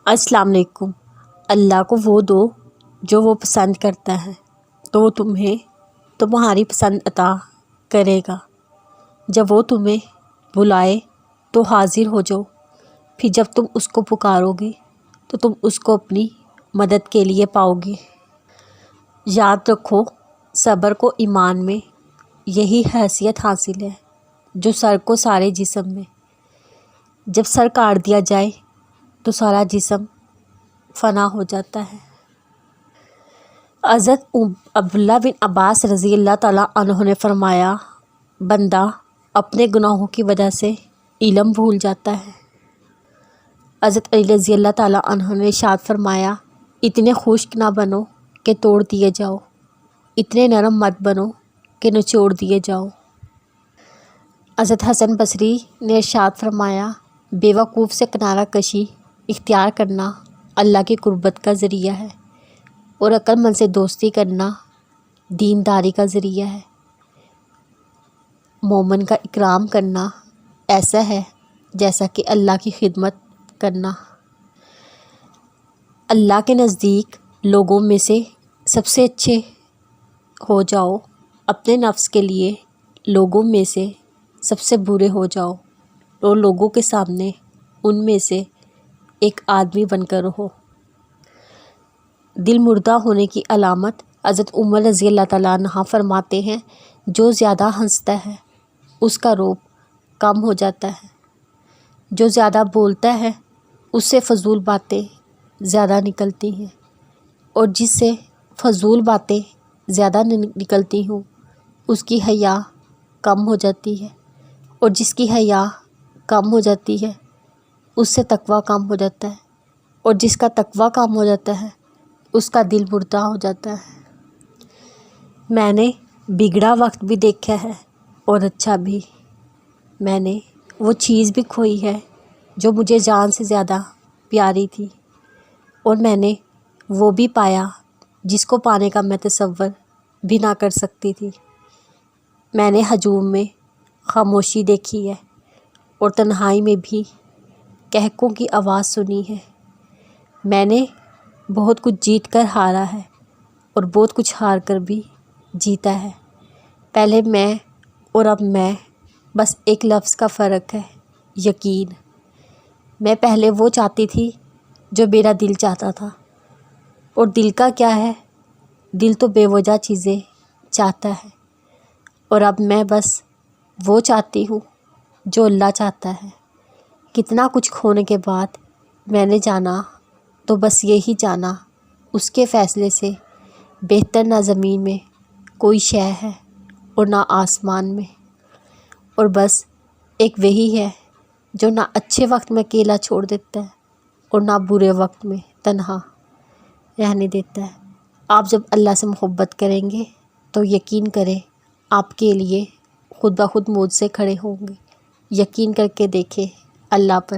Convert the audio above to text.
السلام علیکم۔ اللہ کو وہ دو جو وہ پسند کرتا ہے تو وہ تمہیں تمہاری پسند عطا کرے گا۔ جب وہ تمہیں بلائے تو حاضر ہو جاؤ، پھر جب تم اس کو پکارو گے تو تم اس کو اپنی مدد کے لیے پاؤ گے۔ یاد رکھو، صبر کو ایمان میں یہی حیثیت حاصل ہے جو سر کو سارے جسم میں۔ جب سر کاٹ دیا جائے تو سارا جسم فنا ہو جاتا ہے۔ حضرت عبداللہ بن عباس رضی اللہ تعالیٰ عنہ نے فرمایا، بندہ اپنے گناہوں کی وجہ سے علم بھول جاتا ہے۔ حضرت علی رضی اللہ تعالیٰ عنہ نے ارشاد فرمایا، اتنے خشک نہ بنو کہ توڑ دیے جاؤ، اتنے نرم مت بنو کہ نچوڑ دیے جاؤ۔ حضرت حسن بصری نے ارشاد فرمایا، بے وقوف سے کنارہ کشی اختیار کرنا اللہ کی قربت کا ذریعہ ہے، اور عقل مند سے دوستی کرنا دینداری کا ذریعہ ہے۔ مومن کا اکرام کرنا ایسا ہے جیسا کہ اللہ کی خدمت کرنا۔ اللہ کے نزدیک لوگوں میں سے سب سے اچھے ہو جاؤ، اپنے نفس کے لیے لوگوں میں سے سب سے برے ہو جاؤ، اور لوگوں کے سامنے ان میں سے ایک آدمی بن کر رہو۔ دل مردہ ہونے کی علامت حضرت عمر رضی اللہ تعالیٰ عنہ فرماتے ہیں، جو زیادہ ہنستا ہے اس کا روب کم ہو جاتا ہے، جو زیادہ بولتا ہے اس سے فضول باتیں زیادہ نکلتی ہیں، اور جس سے فضول باتیں زیادہ نکلتی ہوں اس کی حیا کم ہو جاتی ہے، اور جس کی حیا کم ہو جاتی ہے اس سے تقویٰ کم ہو جاتا ہے، اور جس کا تقویٰ کم ہو جاتا ہے اس کا دل مردہ ہو جاتا ہے۔ میں نے بگڑا وقت بھی دیکھا ہے اور اچھا بھی۔ میں نے وہ چیز بھی کھوئی ہے جو مجھے جان سے زیادہ پیاری تھی، اور میں نے وہ بھی پایا جس کو پانے کا میں تصور بھی نہ کر سکتی تھی۔ میں نے ہجوم میں خاموشی دیکھی ہے، اور تنہائی میں بھی قہقہوں کی آواز سنی ہے۔ میں نے بہت کچھ جیت کر ہارا ہے، اور بہت کچھ ہار کر بھی جیتا ہے۔ پہلے میں اور اب میں، بس ایک لفظ کا فرق ہے، یقین۔ میں پہلے وہ چاہتی تھی جو میرا دل چاہتا تھا، اور دل کا کیا ہے، دل تو بے وجہ چیزیں چاہتا ہے، اور اب میں بس وہ چاہتی ہوں جو اللہ چاہتا ہے۔ کتنا کچھ کھونے کے بعد میں نے جانا تو بس یہی جانا، اس کے فیصلے سے بہتر نہ زمین میں کوئی شے ہے اور نہ آسمان میں، اور بس ایک وہی ہے جو نہ اچھے وقت میں اکیلا چھوڑ دیتا ہے اور نہ برے وقت میں تنہا رہنے دیتا ہے۔ آپ جب اللہ سے محبت کریں گے تو یقین کریں آپ کے لیے خود بخود موج سے کھڑے ہوں گے۔ یقین کر کے دیکھیں اللہ پر۔